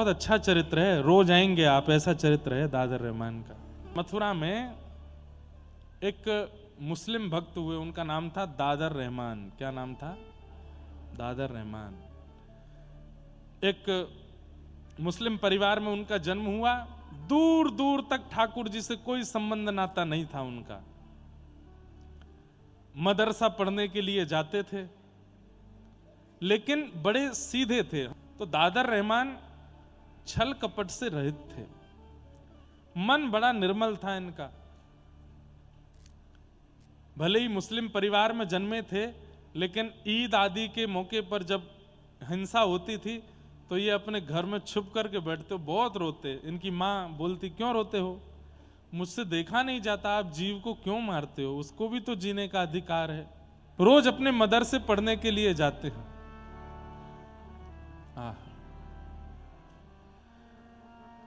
बहुत अच्छा चरित्र है, रोज आएंगे आप, ऐसा चरित्र है दादर रहमान का। मथुरा में एक मुस्लिम भक्त हुए, उनका नाम था दादर रहमान। क्या नाम था? दादर रहमान। एक मुस्लिम परिवार में उनका जन्म हुआ। दूर दूर तक ठाकुर जी से कोई संबंध नाता नहीं था उनका। मदरसा पढ़ने के लिए जाते थे, लेकिन बड़े सीधे थे। तो दादर रहमान छल कपट से रहित थे, मन बड़ा निर्मल था इनका। भले ही मुस्लिम परिवार में जन्मे थे, लेकिन ईद आदि के मौके पर जब हिंसा होती थी तो ये अपने घर में छुप करके बैठते, बहुत रोते। इनकी माँ बोलती, क्यों रोते हो? मुझसे देखा नहीं जाता, आप जीव को क्यों मारते हो? उसको भी तो जीने का अधिकार है। रोज अपने मदरसे पढ़ने के लिए जाते हैं।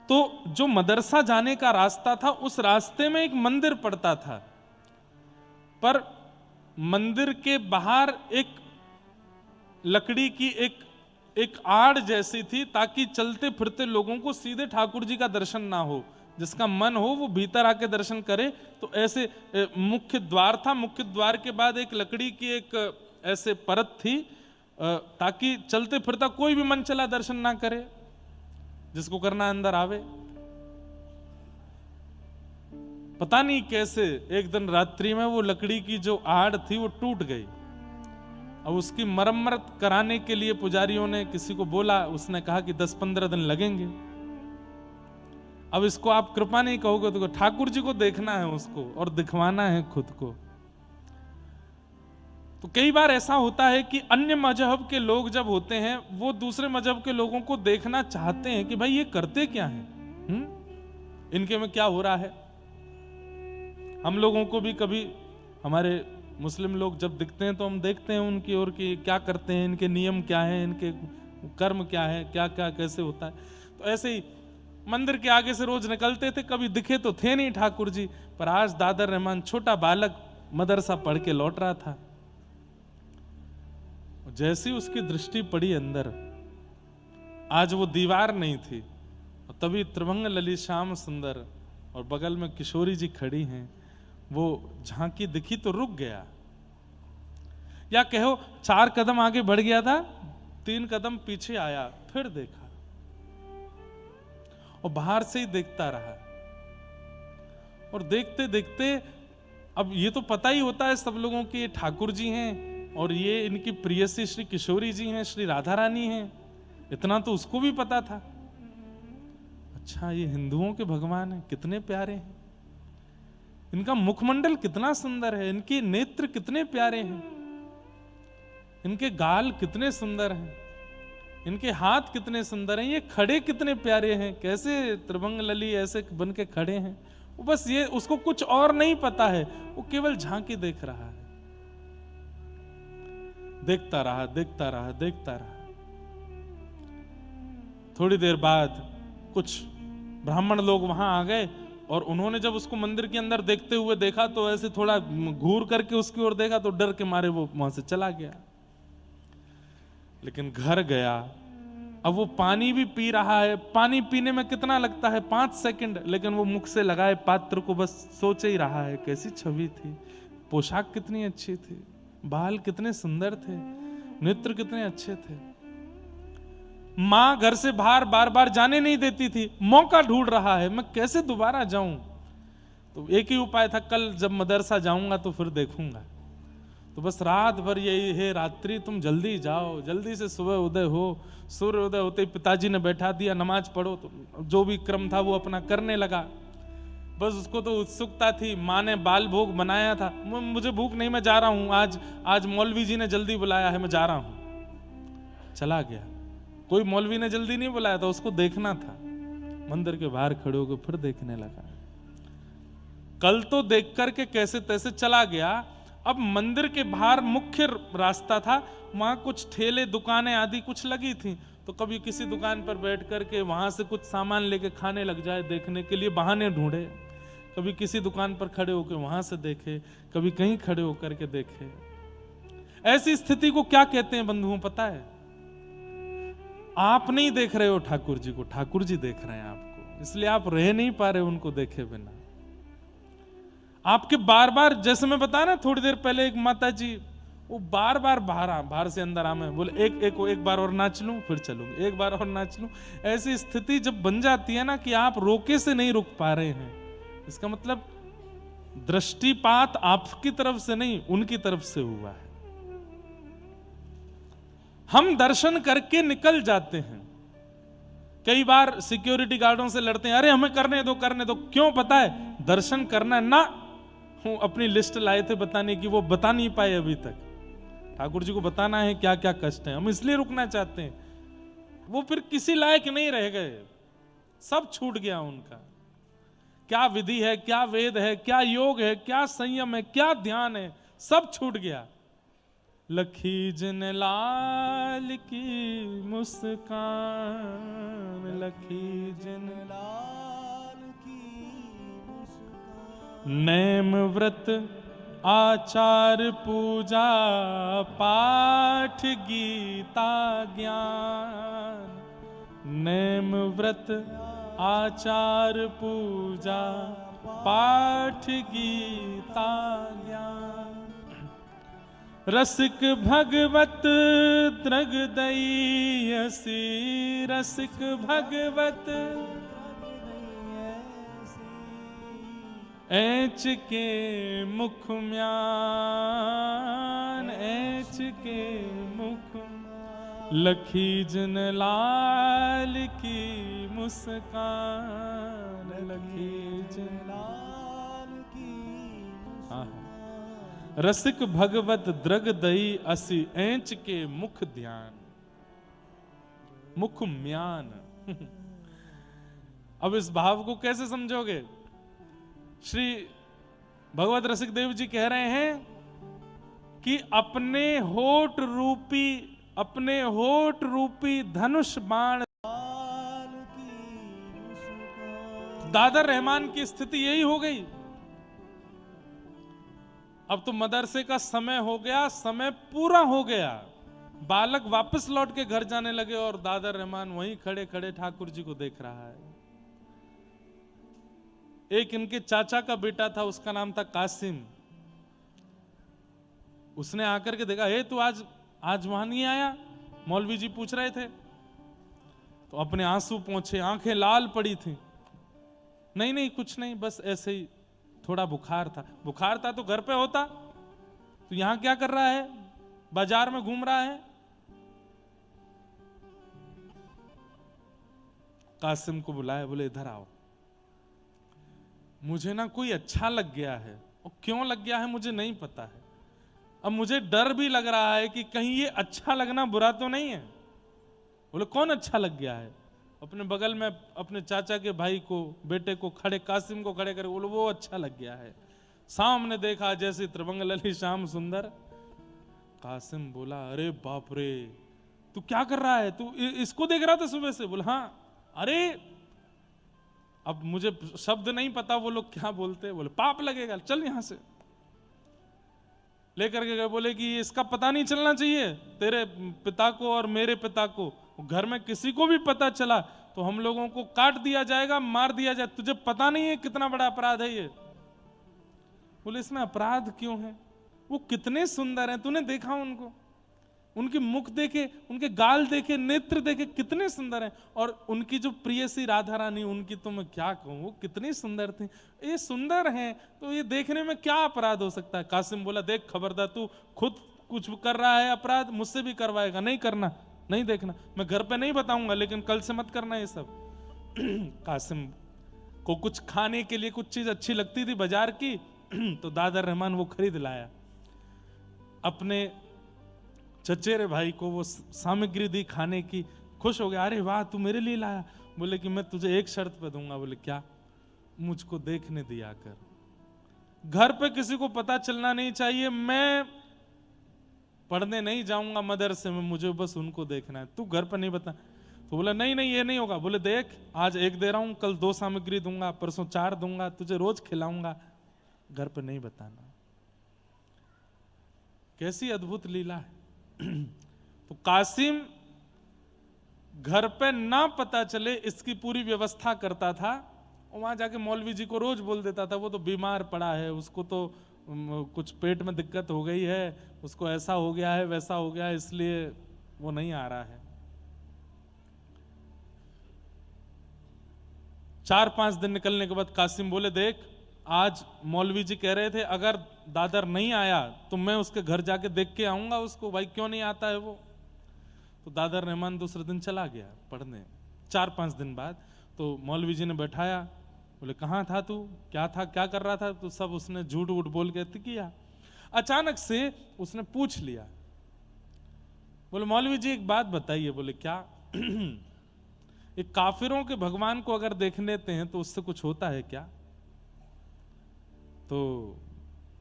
तो जो मदरसा जाने का रास्ता था, उस रास्ते में एक मंदिर पड़ता था, पर मंदिर के बाहर एक लकड़ी की एक आड़ जैसी थी, ताकि चलते फिरते लोगों को सीधे ठाकुर जी का दर्शन ना हो। जिसका मन हो वो भीतर आके दर्शन करे। तो ऐसे मुख्य द्वार था, मुख्य द्वार के बाद एक लकड़ी की एक ऐसे परत थी, ताकि चलते फिरता कोई भी मन चला दर्शन ना करे, जिसको करना अंदर आवे। पता नहीं कैसे एक दिन रात्रि में वो लकड़ी की जो आड़ थी वो टूट गई। अब उसकी मरम्मत कराने के लिए पुजारियों ने किसी को बोला, उसने कहा कि 10-15 दिन लगेंगे। अब इसको आप कृपा नहीं कहोगे तो ठाकुर जी को देखना है उसको और दिखवाना है खुद को। तो कई बार ऐसा होता है कि अन्य मजहब के लोग जब होते हैं, वो दूसरे मजहब के लोगों को देखना चाहते हैं कि भाई ये करते क्या हैं, इनके में क्या हो रहा है। हम लोगों को भी कभी हमारे मुस्लिम लोग जब दिखते हैं तो हम देखते हैं उनकी ओर कि क्या करते हैं, इनके नियम क्या है, इनके कर्म क्या है, क्या क्या कैसे होता है। तो ऐसे ही मंदिर के आगे से रोज निकलते थे, कभी दिखे तो थे नहीं ठाकुर जी। पर आज दादर रहमान छोटा बालक मदरसा पढ़ के लौट रहा था। जैसी उसकी दृष्टि पड़ी अंदर, आज वो दीवार नहीं थी, तभी त्रिभंग ललित श्याम सुंदर और बगल में किशोरी जी खड़ी हैं। वो झांकी दिखी तो रुक गया, या कहो 4 कदम आगे बढ़ गया था, 3 कदम पीछे आया, फिर देखा और बाहर से ही देखता रहा। और देखते देखते अब ये तो पता ही होता है सब लोगों की, ये ठाकुर जी हैं और ये इनकी प्रियसी श्री किशोरी जी हैं, श्री राधा रानी हैं। इतना तो उसको भी पता था। अच्छा, ये हिंदुओं के भगवान हैं, कितने प्यारे हैं, इनका मुखमंडल कितना सुंदर है, इनके नेत्र कितने प्यारे हैं, इनके गाल कितने सुंदर हैं, इनके हाथ कितने सुंदर हैं, ये खड़े कितने प्यारे हैं, कैसे त्रिभंग लली ऐसे बन के खड़े हैं। वो बस ये, उसको कुछ और नहीं पता है, वो केवल झांकी देख रहा है। देखता रहा, देखता रहा, देखता रहा। थोड़ी देर बाद कुछ ब्राह्मण लोग वहां आ गए और उन्होंने जब उसको मंदिर के अंदर देखते हुए देखा तो ऐसे थोड़ा घूर करके उसकी ओर देखा, तो डर के मारे वो वहां से चला गया। लेकिन घर गया, अब वो पानी भी पी रहा है। पानी पीने में कितना लगता है? 5 सेकंड, लेकिन वो मुख से लगाए पात्र को बस सोच ही रहा है। कैसी छवि थी, पोशाक कितनी अच्छी थी, बाल कितने सुंदर थे, नेत्र कितने अच्छे थे। मां घर से बाहर बार बार जाने नहीं देती थी, मौका ढूंढ रहा है, मैं कैसे दोबारा जाऊं। तो एक ही उपाय था, कल जब मदरसा जाऊंगा तो फिर देखूंगा। तो बस रात भर यही है, रात्रि तुम जल्दी जाओ, जल्दी से सुबह उदय हो। सूर्य उदय होते ही पिताजी ने बैठा दिया, नमाज पढ़ो। तो जो भी क्रम था वो अपना करने लगा। बस उसको तो उत्सुकता थी, माँ ने बाल भोग बनाया था, मुझे भूख नहीं, मैं जा रहा हूं, आज मौलवी जी ने जल्दी बुलाया है, मैं जा रहा हूं। चला गया। कोई मौलवी ने जल्दी नहीं बुलाया था, उसको देखना था। मंदिर के बाहर खड़े होकर फिर देखने लगा। कल तो देख करके कैसे तैसे चला गया। अब मंदिर के बाहर मुख्य रास्ता था, वहां कुछ ठेले दुकानें आदि कुछ लगी थी। तो कभी किसी दुकान पर बैठ करके वहां से कुछ सामान लेके खाने लग जाए, देखने के लिए बहाने ढूंढे। कभी किसी दुकान पर खड़े होकर वहां से देखे, कभी कहीं खड़े होकर के देखे। ऐसी स्थिति को क्या कहते हैं बंधुओं, पता है? आप नहीं देख रहे हो ठाकुर जी को, ठाकुर जी देख रहे हैं आपको, इसलिए आप रह नहीं पा रहे उनको देखे बिना। आपके बार बार, जैसे मैं बताया ना थोड़ी देर पहले, एक माता जी वो बार बार बाहर से अंदर आमे बोले एक बार और नाच लूं फिर चलूंगी, एक बार और नाच लूं। ऐसी स्थिति जब बन जाती है ना कि आप रोके से नहीं रुक पा रहे हैं, इसका मतलब दृष्टिपात आपकी तरफ से नहीं, उनकी तरफ से हुआ है। हम दर्शन करके निकल जाते हैं, कई बार सिक्योरिटी गार्डों से लड़ते हैं, अरे हमें करने दो करने दो। क्यों? पता है दर्शन करना ना, हूं अपनी लिस्ट लाए थे बताने की, वो बता नहीं पाए अभी तक। ठाकुर जी को बताना है क्या क्या कष्ट है, हम इसलिए रुकना चाहते हैं। वो फिर किसी लायक नहीं रह गए, सब छूट गया उनका। क्या विधि है, क्या वेद है, क्या योग है, क्या संयम है, क्या ध्यान है, सब छूट गया। लखी जिन लाल की मुस्कान, लखी जिन लाल की मुस्कान, नेम व्रत आचार पूजा पाठ गीता ज्ञान, नेम व्रत आचार पूजा पाठ गीता ज्ञान, रसिक भगवत द्रगदयसी, रसिक भगवत ऐच के मुख म्यान, ऐच के मुख, लखी जन लाल की मुस्कान, लखी जन लाल की मुस्कान, रसिक भगवत द्रग दई असी, ऐंच के मुख ध्यान, मुख म्यान। अब इस भाव को कैसे समझोगे? श्री भगवत रसिक देव जी कह रहे हैं कि अपने होठ रूपी धनुष बाण, दादर रहमान की स्थिति यही हो गई। अब तो मदरसे का समय हो गया, समय पूरा हो गया, बालक वापस लौट के घर जाने लगे और दादर रहमान वहीं खड़े खड़े ठाकुर जी को देख रहा है। एक इनके चाचा का बेटा था, उसका नाम था कासिम। उसने आकर के देखा, तू आज वहां नहीं आया? मौलवी जी पूछ रहे थे। तो अपने आंसू पोंछे, आंखें लाल पड़ी थी। नहीं कुछ नहीं, बस ऐसे ही थोड़ा बुखार था। बुखार था तो घर पे होता, तो यहां क्या कर रहा है? बाजार में घूम रहा है। कासिम को बुलाया, बोले इधर आओ, मुझे ना कोई अच्छा लग गया है, और क्यों लग गया है मुझे नहीं पता है। अब मुझे डर भी लग रहा है कि कहीं ये अच्छा लगना बुरा तो नहीं है। बोले कौन अच्छा लग गया है? अपने बगल में अपने चाचा के भाई को, बेटे को खड़े, कासिम को खड़े कर, बोले वो अच्छा लग गया है। सामने देखा जैसे त्रिभंग लली श्याम सुंदर। कासिम बोला, अरे बाप रे, तू क्या कर रहा है? तू इसको देख रहा था सुबह से? बोला हाँ। अरे अब मुझे शब्द नहीं पता वो लोग क्या बोलते। बोले पाप लगेगा, चल यहां से। लेकर के गए, बोले कि इसका पता नहीं चलना चाहिए तेरे पिता को और मेरे पिता को। घर में किसी को भी पता चला तो हम लोगों को काट दिया जाएगा, मार दिया जाए। तुझे पता नहीं है कितना बड़ा अपराध है ये? बोले इसमें अपराध क्यों है? वो कितने सुंदर हैं, तूने देखा उनको? उनके मुख देखे, उनके गाल देखे, नेत्र देखे, कितने सुंदर हैं। और उनकी जो प्रियसी राधा रानी, उनकी तो मैं क्या कहूं, वो कितनी सुंदर थी। ये सुंदर हैं तो ये देखने में क्या अपराध हो सकता है? कासिम बोला, देख खबरदार, तू खुद कुछ कर रहा है अपराध, मुझसे भी करवाएगा। नहीं करना, नहीं देखना, मैं घर पे नहीं बताऊंगा, लेकिन कल से मत करना ये सब। कासिम को कुछ खाने के लिए कुछ चीज अच्छी लगती थी बाजार की, तो दादर रहमान वो खरीद लाया। अपने चचेरे भाई को वो सामग्री दी खाने की, खुश हो गया। अरे वाह, तू मेरे लिए लाया? बोले कि मैं तुझे एक शर्त पे दूंगा। बोले क्या? मुझको देखने दिया कर, घर पे किसी को पता चलना नहीं चाहिए, मैं पढ़ने नहीं जाऊंगा मदरसे में, मुझे बस उनको देखना है, तू घर पर नहीं बता। तो बोला नहीं ये नहीं होगा। बोले देख, आज 1 दे रहा हूं, कल 2 सामग्री दूंगा, परसों 4 दूंगा, तुझे रोज खिलाऊंगा, घर पर नहीं बताना। कैसी अद्भुत लीला है। तो कासिम घर पे ना पता चले इसकी पूरी व्यवस्था करता था। वहां जाके मौलवी जी को रोज बोल देता था वो तो बीमार पड़ा है, उसको तो कुछ पेट में दिक्कत हो गई है, उसको ऐसा हो गया है वैसा हो गया है, इसलिए वो नहीं आ रहा है। 4-5 दिन निकलने के बाद कासिम बोले, देख आज मौलवी जी कह रहे थे अगर दादर नहीं आया तो मैं उसके घर जाके देख के आऊंगा उसको, भाई क्यों नहीं आता है वो। तो दादर रहमान दूसरे दिन चला गया पढ़ने। 4-5 दिन बाद तो मौलवी जी ने बैठाया, बोले कहाँ था तू, क्या था, क्या कर रहा था, तो सब उसने झूठ वूठ बोल के किया। अचानक से उसने पूछ लिया, बोले मौलवी जी एक बात बताइए। बोले क्या? एक काफिरों के भगवान को अगर देख लेते हैं तो उससे कुछ होता है क्या? तो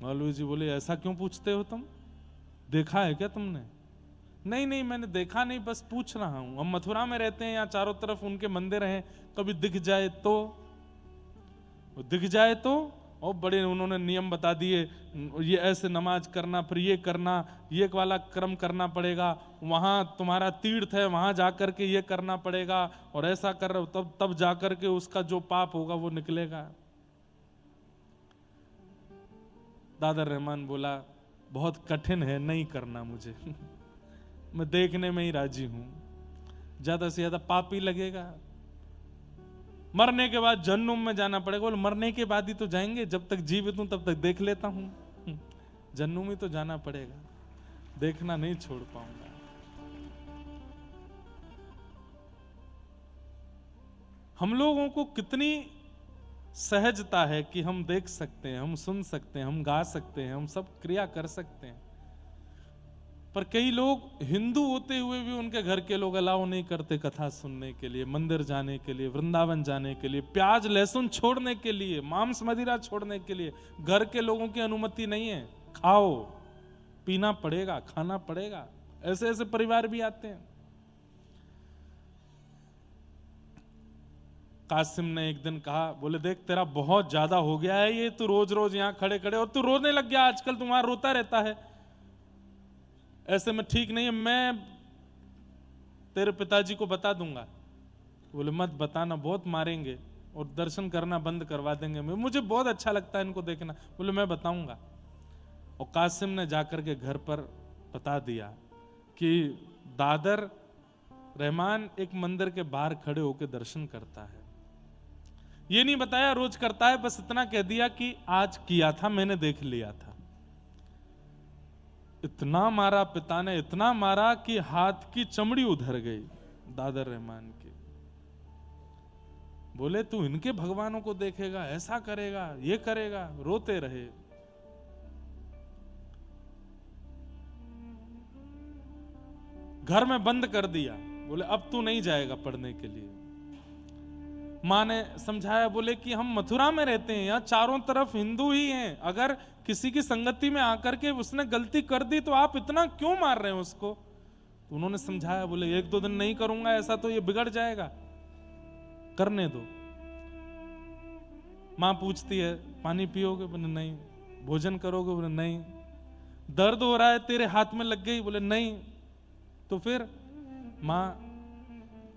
मौलवी जी बोले ऐसा क्यों पूछते हो तुम, देखा है क्या तुमने? नहीं नहीं मैंने देखा नहीं, बस पूछ रहा हूं। हम मथुरा में रहते हैं, यहाँ चारों तरफ उनके मंदिर हैं, कभी दिख जाए तो, दिख जाए तो। और बड़े उन्होंने नियम बता दिए, ये ऐसे नमाज करना, फिर ये करना, ये वाला क्रम करना पड़ेगा, वहां तुम्हारा तीर्थ है वहां जाकर के ये करना पड़ेगा, और ऐसा कर रहे हो तब जाकर के उसका जो पाप होगा वो निकलेगा। दादर रहमान बोला बहुत कठिन है, नहीं करना मुझे। मैं देखने में ही राजी हूं, ज्यादा से ज्यादा पाप ही लगेगा, मरने के बाद जन्नम में जाना पड़ेगा। बोले मरने के बाद ही तो जाएंगे, जब तक जीवित हूं तब तक देख लेता हूं, जन्नम ही तो जाना पड़ेगा, देखना नहीं छोड़ पाऊंगा। हम लोगों को कितनी सहजता है कि हम देख सकते हैं, हम सुन सकते हैं, हम गा सकते हैं, हम सब क्रिया कर सकते हैं, पर कई लोग हिंदू होते हुए भी उनके घर के लोग अलाउ नहीं करते कथा सुनने के लिए, मंदिर जाने के लिए, वृंदावन जाने के लिए, प्याज लहसुन छोड़ने के लिए, मांस मदिरा छोड़ने के लिए घर के लोगों की अनुमति नहीं है। खाओ, पीना पड़ेगा, खाना पड़ेगा। ऐसे ऐसे परिवार भी आते हैं। कासिम ने एक दिन कहा, बोले देख तेरा बहुत ज्यादा हो गया है ये, तू रोज रोज यहां खड़े खड़े, और तू रोने लग गया आजकल, तुम्हारा रोता रहता है, ऐसे में ठीक नहीं है, मैं तेरे पिताजी को बता दूंगा। बोले मत बताना, बहुत मारेंगे और दर्शन करना बंद करवा देंगे, मुझे बहुत अच्छा लगता है इनको देखना। बोले मैं बताऊंगा। और कासिम ने जाकर के घर पर बता दिया कि दादर रहमान एक मंदिर के बाहर खड़े होकर दर्शन करता है। ये नहीं बताया रोज करता है, बस इतना कह दिया कि आज किया था, मैंने देख लिया था। इतना मारा पिता ने, इतना मारा कि हाथ की चमड़ी उधर गई दादर रहमान की। बोले तू इनके भगवानों को देखेगा, ऐसा करेगा, ये करेगा, रोते रहे। घर में बंद कर दिया, बोले अब तू नहीं जाएगा पढ़ने के लिए। माँ ने समझाया, बोले कि हम मथुरा में रहते हैं, यहाँ चारों तरफ हिंदू ही हैं, अगर किसी की संगति में आकर के उसने गलती कर दी तो आप इतना क्यों मार रहे हैं उसको। तो उन्होंने समझाया, बोले 1-2 दिन नहीं करूंगा ऐसा तो ये बिगड़ जाएगा, करने दो। माँ पूछती है पानी पियोगे? बोले नहीं। भोजन करोगे? बोले नहीं। दर्द हो रहा है तेरे हाथ में लग गई? बोले नहीं। तो फिर? माँ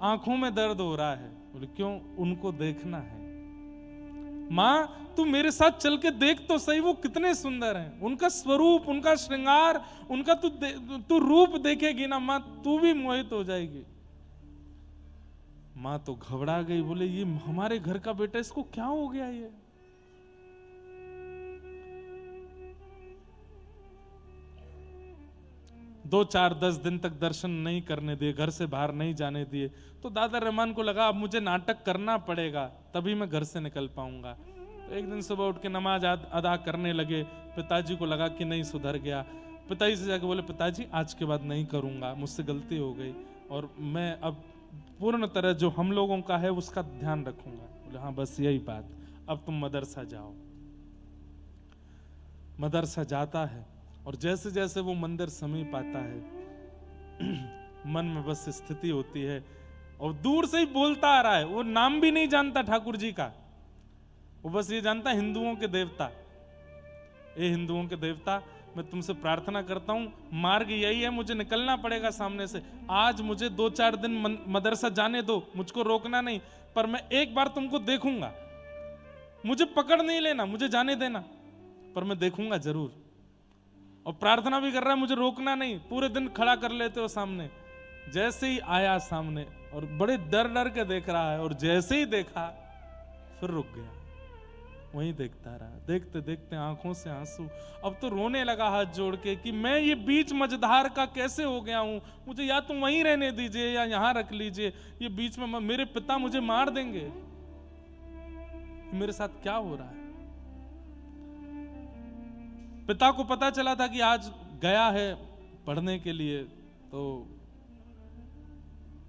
आंखों में दर्द हो रहा है। बोले क्यों? उनको देखना है। माँ तू मेरे साथ चल के देख तो सही, वो कितने सुंदर हैं, उनका स्वरूप, उनका श्रृंगार, उनका तू रूप देखेगी ना माँ, तू भी मोहित हो जाएगी। माँ तो घबरा गई, बोले ये हमारे घर का बेटा, इसको क्या हो गया ये? दो 4-10 दिन तक दर्शन नहीं करने दिए, घर से बाहर नहीं जाने दिए। तो दादा रहमान को लगा अब मुझे नाटक करना पड़ेगा, तभी मैं घर से निकल पाऊंगा। तो एक दिन सुबह उठ के नमाज अदा करने लगे। पिताजी को लगा कि नहीं सुधर गया। पिताजी से जाके बोले पिताजी आज के बाद नहीं करूंगा, मुझसे गलती हो गई और मैं अब पूर्ण तरह जो हम लोगों का है उसका ध्यान रखूंगा। बोले हाँ बस यही बात, अब तुम मदरसा जाओ। मदरसा जाता है और जैसे जैसे वो मंदिर समीप आता है मन में बस स्थिति होती है और दूर से ही बोलता आ रहा है। वो नाम भी नहीं जानता ठाकुर जी का, वो बस ये जानता हिंदुओं के देवता, ये हिंदुओं के देवता मैं तुमसे प्रार्थना करता हूं, मार्ग यही है, मुझे निकलना पड़ेगा सामने से। आज मुझे 2-4 दिन मदरसा जाने दो, मुझको रोकना नहीं, पर मैं एक बार तुमको देखूंगा। मुझे पकड़ नहीं लेना, मुझे जाने देना, पर मैं देखूंगा जरूर। और प्रार्थना भी कर रहा है, मुझे रोकना नहीं। पूरे दिन खड़ा कर लेते हो सामने। जैसे ही आया सामने और बड़े डर डर के देख रहा है, और जैसे ही देखा फिर रुक गया, वहीं देखता रहा। देखते देखते आंखों से आंसू, अब तो रोने लगा हाथ जोड़ के कि मैं ये बीच मझधार का कैसे हो गया हूं। मुझे या तो वहीं रहने दीजिए या यहां रख लीजिए, ये बीच में मेरे पिता मुझे मार देंगे। मेरे साथ क्या हो रहा है? पिता को पता चला था कि आज गया है पढ़ने के लिए, तो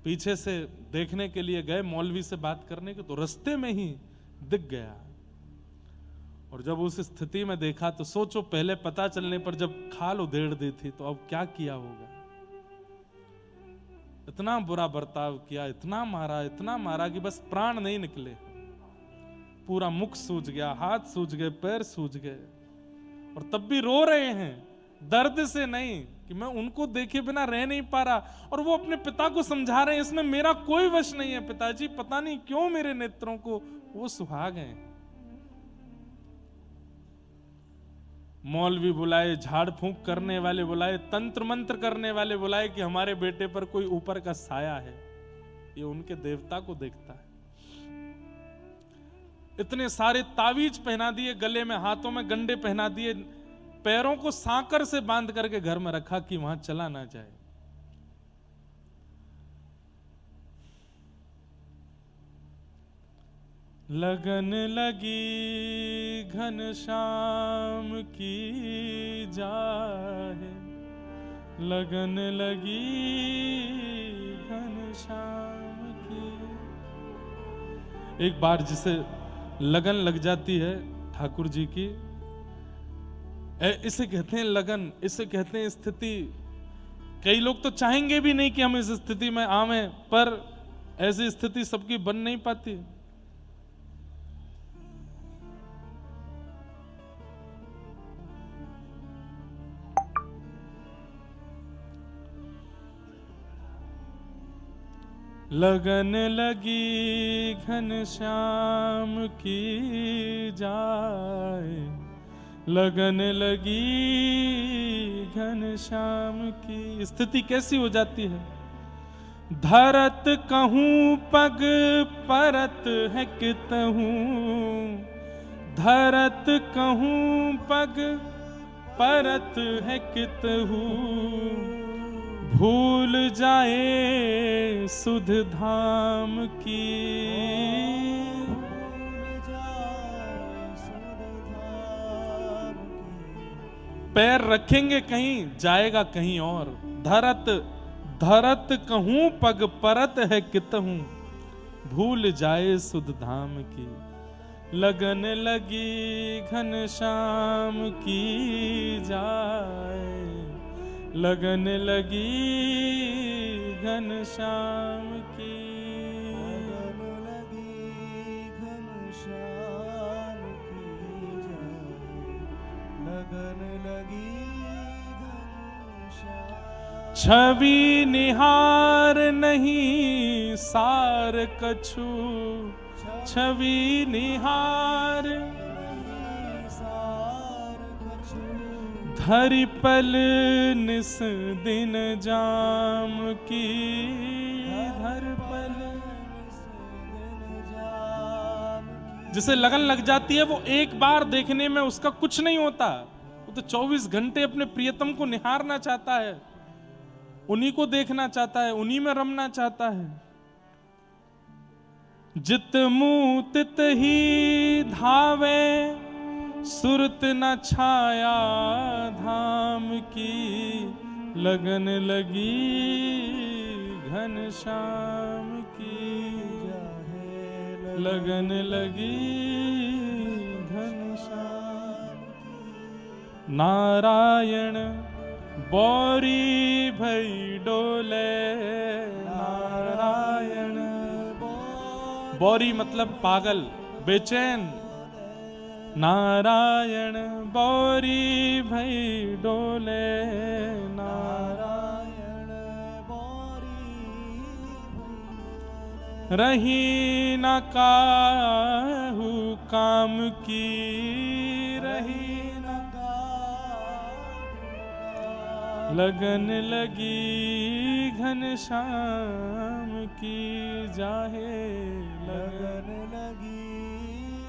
पीछे से देखने के लिए गए मौलवी से बात करने के, तो रास्ते में ही दिख गया। और जब उस स्थिति में देखा तो सोचो, पहले पता चलने पर जब खाल उधेड़ दी थी तो अब क्या किया होगा। इतना बुरा बर्ताव किया, इतना मारा कि बस प्राण नहीं निकले। पूरा मुख सूज गया, हाथ सूज गए, पैर सूज गए, और तब भी रो रहे हैं दर्द से नहीं कि मैं उनको देखे बिना रह नहीं पा रहा। और वो अपने पिता को समझा रहे हैं, इसमें मेरा कोई वश नहीं है पिताजी, पता नहीं क्यों मेरे नेत्रों को वो सुहा गए। मौलवी बुलाए, झाड़ फूंक करने वाले बुलाए, तंत्र मंत्र करने वाले बुलाए कि हमारे बेटे पर कोई ऊपर का साया है, ये उनके देवता को देखता है। इतने सारे तावीज पहना दिए, गले में हाथों में गंडे पहना दिए, पैरों को सांकर से बांध करके घर में रखा कि वहां चला ना जाए। लगन लगी घनश्याम की जाए, लगन लगी घनश्याम की। एक बार जिसे लगन लग जाती है ठाकुर जी की, इसे कहते हैं लगन, इसे कहते हैं स्थिति। कई लोग तो चाहेंगे भी नहीं कि हम इस स्थिति में आवें, पर ऐसी स्थिति सबकी बन नहीं पाती। लगन लगी घनश्याम की जाए, लगन लगी घनश्याम की। स्थिति कैसी हो जाती है? धरत कहूं पग परत है कितहूं, धरत कहूं पग परत है कितहूं, भूल जाए सुध धाम की। पैर रखेंगे कहीं, जाएगा कहीं और। धरत धरत कहूं पग परत है कितहूं, भूल जाए सुध धाम की। लगन लगी घनश्याम की जाए, लगन लगी घनश्याम की। लगन लगी घनश्याम की जाए, लगन लगी घनश्याम। छवि निहार नहीं सार कछु, छवि निहार हरि पल निस दिन जाम की। हर पल जिसे लगन लग जाती है वो एक बार देखने में उसका कुछ नहीं होता, वो तो 24 घंटे अपने प्रियतम को निहारना चाहता है, उन्हीं को देखना चाहता है, उन्हीं में रमना चाहता है। जित मुँह तित ही धावे, सुरत न छाया धाम की। लगन लगी घनश्याम की, लगन लगी घनश्याम। नारायण बौरी भई डोले, नारायण बौरी मतलब पागल, बेचैन। नारायण बौरी भई डोले, नारायण रही न काहू काम की, रही न लगन लगी घनश्याम की, जाहे लगन लगी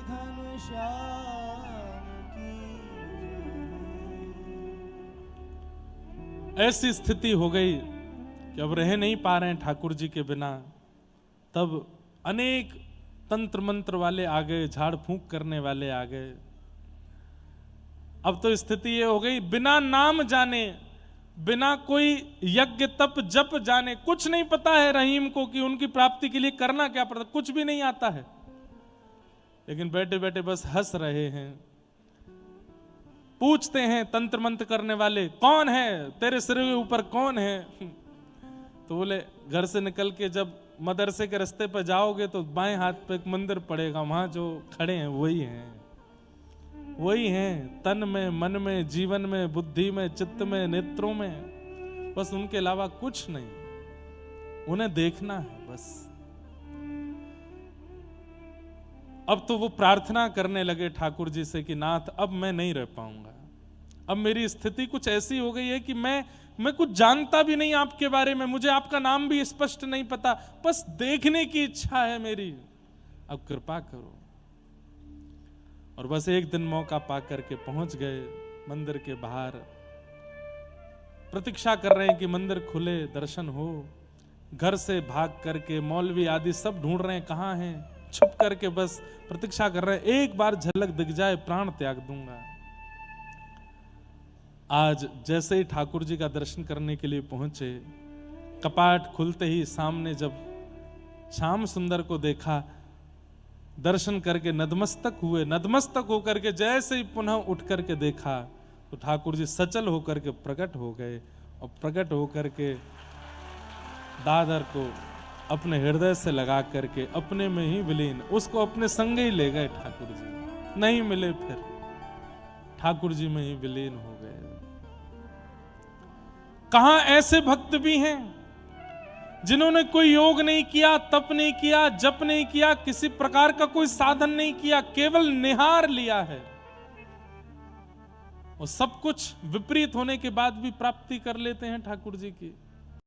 घनश्याम की। ऐसी स्थिति हो गई कि अब रह नहीं पा रहे हैं ठाकुर जी के बिना। तब अनेक तंत्र मंत्र वाले आ गए, झाड़ फूंक करने वाले आ गए। अब तो स्थिति ये हो गई, बिना नाम जाने, बिना कोई यज्ञ तप जप जाने, कुछ नहीं पता है रहीम को कि उनकी प्राप्ति के लिए करना क्या पड़ता, कुछ भी नहीं आता है, लेकिन बैठे बैठे बस हंस रहे हैं। पूछते हैं तंत्र मंत्र करने वाले, कौन है तेरे सिर के ऊपर, कौन है? तो बोले घर से निकल के जब मदरसे के रास्ते पर जाओगे तो बाएं हाथ पे एक मंदिर पड़ेगा, वहां जो खड़े हैं वही हैं, वही हैं, तन में, मन में, जीवन में, बुद्धि में, चित्त में, नेत्रों में, बस उनके अलावा कुछ नहीं, उन्हें देखना है बस। अब तो वो प्रार्थना करने लगे ठाकुर जी से कि नाथ अब मैं नहीं रह पाऊंगा, अब मेरी स्थिति कुछ ऐसी हो गई है कि मैं कुछ जानता भी नहीं आपके बारे में, मुझे आपका नाम भी स्पष्ट नहीं पता, बस देखने की इच्छा है मेरी, अब कृपा करो। और बस एक दिन मौका पा करके पहुंच गए मंदिर के बाहर, प्रतीक्षा कर रहे हैं कि मंदिर खुले, दर्शन हो। घर से भाग करके मौलवी आदि सब ढूंढ रहे हैं कहां हैं, छुप करके बस प्रतीक्षा कर रहे हैं, एक बार झलक दिख जाए प्राण त्याग दूंगा। आज जैसे ही ठाकुर जी का दर्शन करने के लिए पहुंचे, कपाट खुलते ही सामने जब श्याम सुंदर को देखा, दर्शन करके नतमस्तक हुए, नतमस्तक होकर के जैसे ही पुनः उठ करके देखा तो ठाकुर जी सचल होकर के प्रकट हो गए, और प्रकट होकर के दादर को अपने हृदय से लगा करके अपने में ही विलीन, उसको अपने संग ही ले गए ठाकुर जी, नहीं मिले फिर, ठाकुर जी में ही विलीन हो गए। कहां ऐसे भक्त भी हैं जिन्होंने कोई योग नहीं किया, तप नहीं किया, जप नहीं किया, किसी प्रकार का कोई साधन नहीं किया, केवल निहार लिया है, और सब कुछ विपरीत होने के बाद भी प्राप्ति कर लेते हैं ठाकुर जी की।